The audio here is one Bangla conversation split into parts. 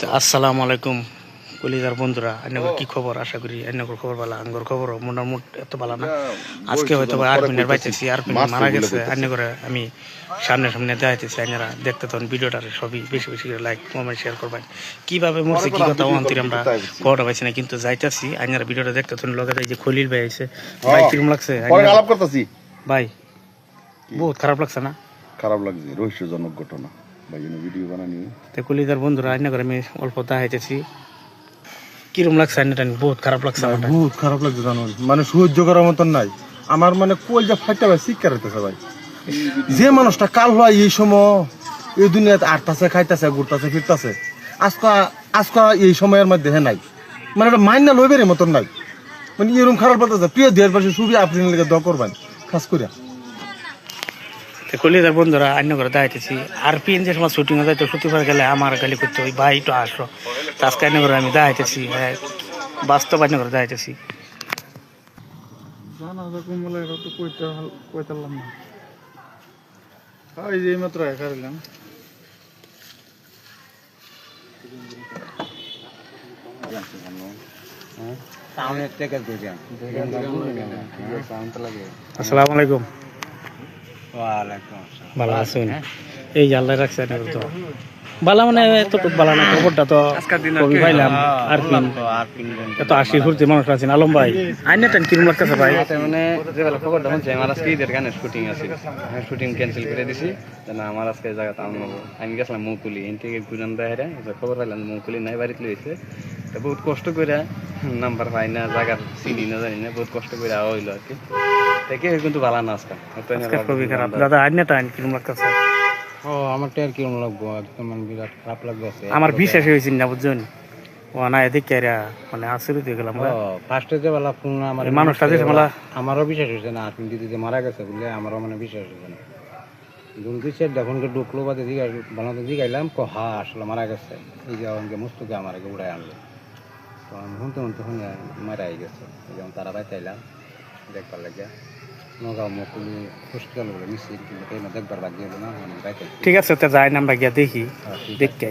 তো আসসালামু আলাইকুম কলিজার বন্ধুরা, আপনাদের কি খবর? আশা করি আপনাদের খবর ভালো। আঙ্গর খবর মোটামুটি এত ভালো না। আজকে হয়তো আরপিনের বাইতেছি, আরপিন মারা গেছে। করে আমি সামনে সামনে দেখাইতেছি, আপনারা দেখতে তখন ভিডিওটার সবই বেশি বেশি করে লাইক কমেন্ট শেয়ার করবেন। কিভাবে মরছে কি কথা অন্তির আমরা খবরটা পাইছি না, কিন্তু যাইতেছি। আপনারা ভিডিওটা দেখতে তখন লগে যে খলিল ভাই আইছে, ভাই কিরকম লাগছে? আলাপ করতেছি ভাই বহুত খারাপ লাগছে না? খারাপ লাগছে, রহস্যজনক ঘটনা ভাই, ভিডিও বানানি। তো কলিজার বন্ধুরা, আইনা করে আমি অল্প দেখাইতেছি। কিরম লাগছে? বহুত খারাপ লাগছে, বহুত খারাপ লাগছে জানুন, মানে সহ্য করার মতন নাই আমার, মানে কোল যা ফাইটা ভাই শিক্ষা হইতেছে ভাই। যে মানুষটা কাল হয় এই সময় এই দুনিয়াতে আটতাছে, খাইতেছে, ঘুরতেছে, ফিরতেছে, আজকা আজকা এই সময়ের মধ্যে হে নাই, মানে এটা মাইনা লইবের মতন নাই। মানে এরকম খারাপ লাগতেছে। প্রিয় দেহের পাশে সুবি আপনি লেগে দ করবেন খাস করিয়া। কলিজার বন্ধুরা, অন্য করে দেখাইতেছি। আর পিএন যে সময় শুটিং হয়ে যায়, তো শুটিং গেলে আমার গালি করতে ওই ভাই তো আসো, আজকে অন্য করে আমি দেখাইতেছি। হ্যাঁ, বাস্তব অন্য করে দেখাইতেছি। এই যে মাত্র একারিলাম আসসালামু আলাইকুম। ভালো আছেন? এই যে আল্লাহ রাখছে তো বালা, মানে এতটুক বালা না। খবরটা তো কবি পাইলাম। আর এত আশি ঘুরতে মানুষ আছেন। আলম ভাই আইনাটান কিরম লাগতেছে ভাই? মানে যেবেলা খবরটা শুনছি, আমার আজকে ঈদের গানের শুটিং আছে, শুটিং ক্যান্সেল করে দিছি। না আমার আজকে জায়গাতে আমি গেছিলাম মৌকুলি, এন থেকে ঘুরান বাইরে খবর পাইলাম মৌকুলি নাই, বাড়িতে লইছে। তো বহুত কষ্ট করে নাম্বার পাই না, জায়গার চিনি না, জানি না, বহুত কষ্ট করে হইলো আর কি। দেখে কিন্তু ভালো না আজকে, খুবই খারাপ। দাদা আইনাটান কিরম লাগতেছে? ও আমারটা আর কিরম লাগবো, একদম বিরাট খারাপ লাগতেছে। আমার বিশ্বাস হয়েছিল না, বুঝছেন? ও না এদিকে মানে আশ্চর্য হয়ে গেলাম। ফার্স্টে যে বেলা ফোন আমার মানুষটা যে আমারও বিশ্বাস হয়েছে না, আপনি দিদি যে মারা গেছে বলে আমারও মানে বিশ্বাস হয়েছে না। দুর্নীতি সে ফোনকে ঢুকলো বা দিদি বানাতে দিঘাইলাম হা আসলে মারা গেছে। এই যে আমাকে মস্তুকে আমার আগে উড়াই আনলো, তো আমি শুনতে শুনতে শুনে মারাই গেছে। যেমন তারা বাই চাইলাম দেখবার লাগে নগাঁও মকুলি হসপিটাল বলে মিছিল, কিন্তু দেখবার বাদ দিয়ে না। ঠিক আছে, তো যাই না, আমরা গিয়া দেখি, দেখতে।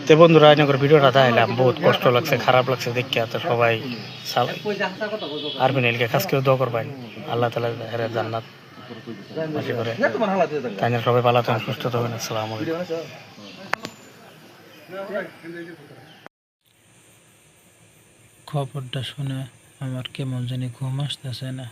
তো বন্ধুরা, ভিডিওটা দেখাইলাম, বহুত কষ্ট লাগছে, খারাপ লাগছে দেখে। তো সবাই আরবিনকে খাস করে দোয়া করবেন, আল্লাহ তাআলা এর জান্নাত বাসী করে। তাই সবাই ভালো থাকুন, সুস্থ থাকুন। আসসালামু আলাইকুম। খবরটা শুনে আমার কেমন জানি ঘুম আসতেছে না।